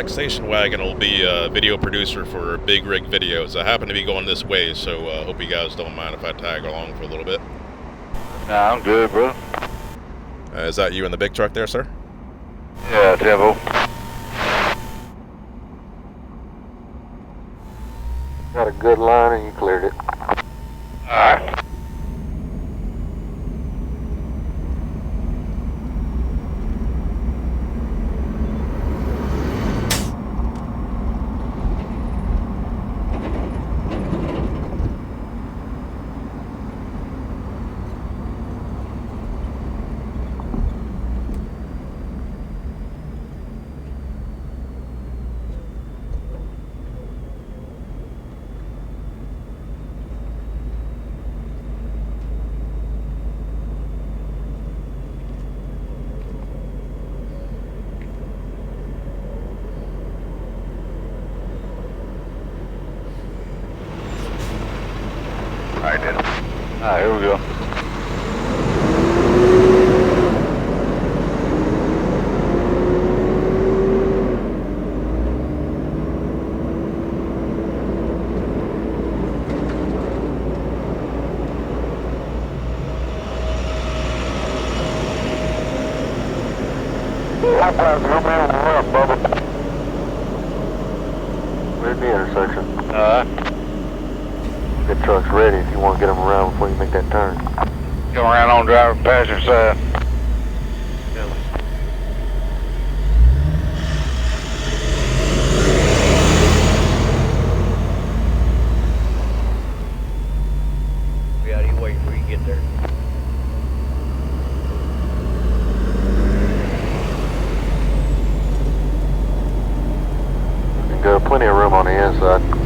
black station wagon will be a video producer for big rig videos. I happen to be going this way, so hope you guys don't mind if I tag along for a little bit. Nah, I'm good, bro. Is that you in the big truck there, sir? Yeah, Temple. Got a good line and you cleared it. Alright. Alright, then. Alright, here we go. We're at the intersection. Alright. The truck's ready if you want to get them around before you make that turn. Come around on driver passenger side. We got you waiting for you to get there. You can go plenty of room on the inside.